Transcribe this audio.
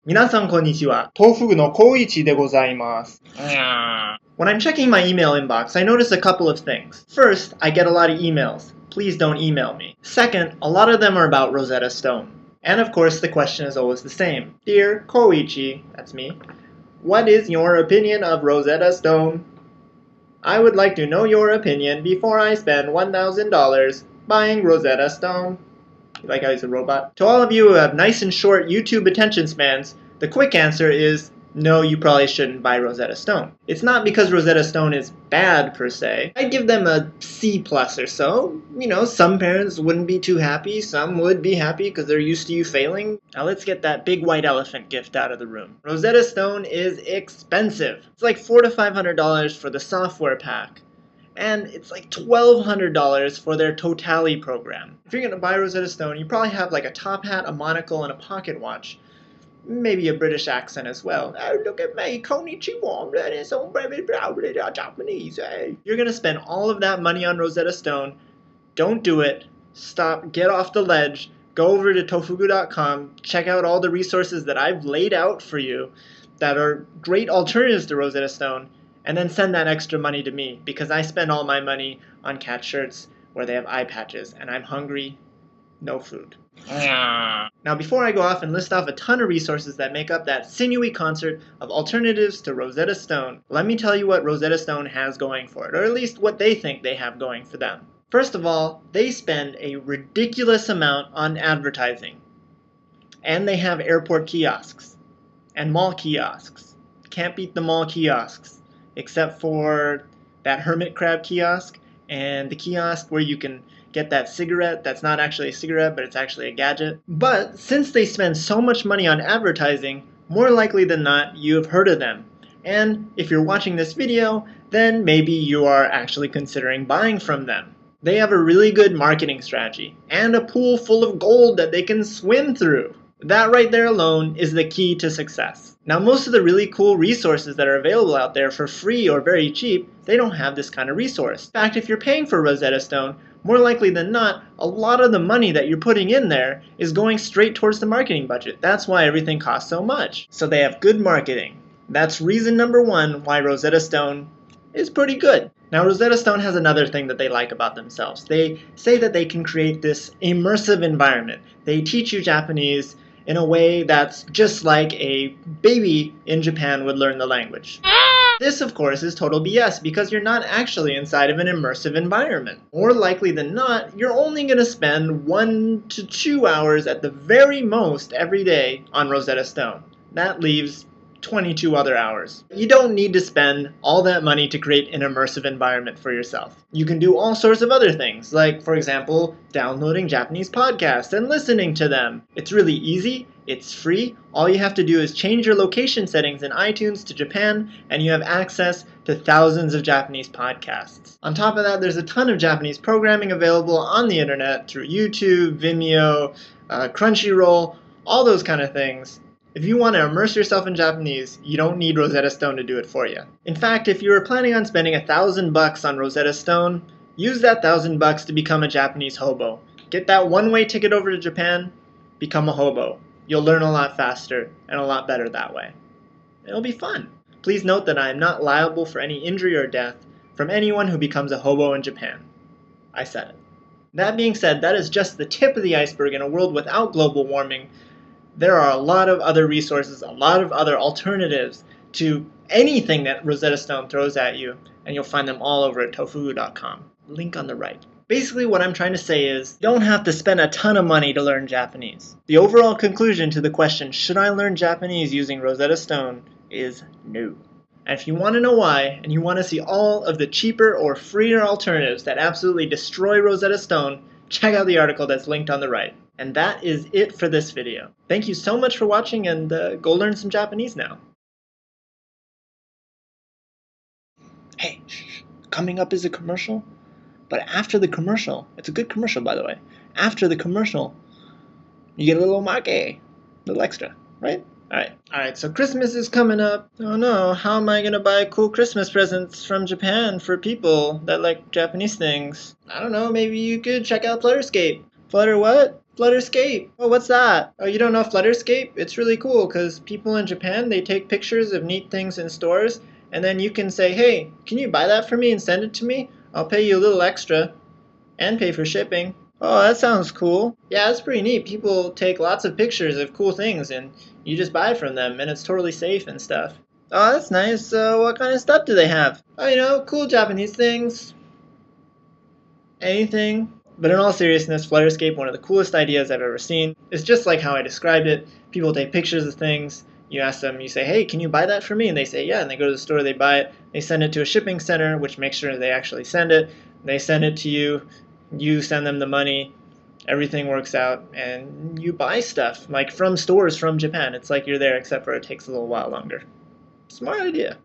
皆さんこんにちは。Tofugu no Koichi de gozaimasu. When I'm checking my email inbox, I notice a couple of things. First, I get a lot of emails. Please don't email me. Second, a lot of them are about Rosetta Stone. And of course, the question is always the same. Dear Koichi, that's me, what is your opinion of Rosetta Stone? I would like to know your opinion before I spend $1,000 buying Rosetta Stone. Like how he's a robot. To all of you who have nice and short YouTube attention spans, the quick answer is no, you probably shouldn't buy Rosetta Stone. It's not because Rosetta Stone is bad per se. I'd give them a C+ or so. You know, some parents wouldn't be too happy, some would be happy because they're used to you failing. Now let's get that big white elephant gift out of the room. Rosetta Stone is expensive. It's like $400 to $500 for the software pack. And it's like $1,200 for their Totally program. If you're going to buy Rosetta Stone, you probably have like a top hat, a monocle, and a pocket watch. Maybe a British accent as well. Oh, look at me, konnichiwa, I'm learning so very proudly Japanese, eh? You're going to spend all of that money on Rosetta Stone. Don't do it. Stop, get off the ledge. Go over to tofugu.com, check out all the resources that I've laid out for you that are great alternatives to Rosetta Stone. And then send that extra money to me, because I spend all my money on cat shirts where they have eye patches, and I'm hungry, no food. Now before I go off and list off a ton of resources that make up that sinewy concert of alternatives to Rosetta Stone, let me tell you what Rosetta Stone has going for it, or at least what they think they have going for them. First of all, they spend a ridiculous amount on advertising. And they have airport kiosks, and mall kiosks. Can't beat the mall kiosks. Except for that hermit crab kiosk and the kiosk where you can get that cigarette that's not actually a cigarette, but it's actually a gadget. But since they spend so much money on advertising, more likely than not, you have heard of them. And if you're watching this video, then maybe you are actually considering buying from them. They have a really good marketing strategy and a pool full of gold that they can swim through. That right there alone is the key to success. Now, most of the really cool resources that are available out there for free or very cheap, they don't have this kind of resource. In fact, if you're paying for Rosetta Stone, more likely than not, a lot of the money that you're putting in there is going straight towards the marketing budget. That's why everything costs so much. So they have good marketing. That's reason number one why Rosetta Stone is pretty good. Now, Rosetta Stone has another thing that they like about themselves. They say that they can create this immersive environment. They teach you Japanese in a way that's just like a baby in Japan would learn the language. This, of course, is total BS because you're not actually inside of an immersive environment. More likely than not, you're only going to spend 1 to 2 hours at the very most every day on Rosetta Stone. That leaves 22 other hours. You don't need to spend all that money to create an immersive environment for yourself. You can do all sorts of other things, like, for example, downloading Japanese podcasts and listening to them. It's really easy, it's free, all you have to do is change your location settings in iTunes to Japan, and you have access to thousands of Japanese podcasts. On top of that, there's a ton of Japanese programming available on the internet through YouTube, Vimeo, Crunchyroll, all those kind of things. If you want to immerse yourself in Japanese, you don't need Rosetta Stone to do it for you. In fact, if you were planning on spending $1,000 on Rosetta Stone, use that $1,000 to become a Japanese hobo. Get that one-way ticket over to Japan, become a hobo. You'll learn a lot faster and a lot better that way. It'll be fun. Please note that I am not liable for any injury or death from anyone who becomes a hobo in Japan. I said it. That being said, that is just the tip of the iceberg in a world without global warming. There are a lot of other resources, a lot of other alternatives to anything that Rosetta Stone throws at you, and you'll find them all over at tofugu.com. Link on the right. Basically, what I'm trying to say is, you don't have to spend a ton of money to learn Japanese. The overall conclusion to the question, should I learn Japanese using Rosetta Stone, is no. And if you want to know why, and you want to see all of the cheaper or freer alternatives that absolutely destroy Rosetta Stone, check out the article that's linked on the right. And that is it for this video. Thank you so much for watching, and go learn some Japanese now. Hey, coming up is a commercial, but after the commercial, it's a good commercial by the way, after the commercial, you get a little omake, a little extra, right? Alright, so Christmas is coming up. Oh no, how am I gonna buy cool Christmas presents from Japan for people that like Japanese things? I don't know, maybe you could check out Flutterscape. Flutter what? Flutterscape. Oh, what's that? Oh, you don't know Flutterscape? It's really cool because people in Japan, they take pictures of neat things in stores, and then you can say, hey, can you buy that for me and send it to me? I'll pay you a little extra and pay for shipping. Oh, that sounds cool. Yeah, it's pretty neat. People take lots of pictures of cool things and you just buy from them and it's totally safe and stuff. Oh, that's nice. What kind of stuff do they have? Oh, cool Japanese things. Anything. But in all seriousness, Flutterscape, one of the coolest ideas I've ever seen. It's just like how I described it. People take pictures of things. You ask them, you say, hey, can you buy that for me? And they say, yeah. And they go to the store, they buy it. They send it to a shipping center, which makes sure they actually send it. They send it to you. You send them the money. Everything works out. And you buy stuff, like from stores from Japan. It's like you're there, except for it takes a little while longer. Smart idea.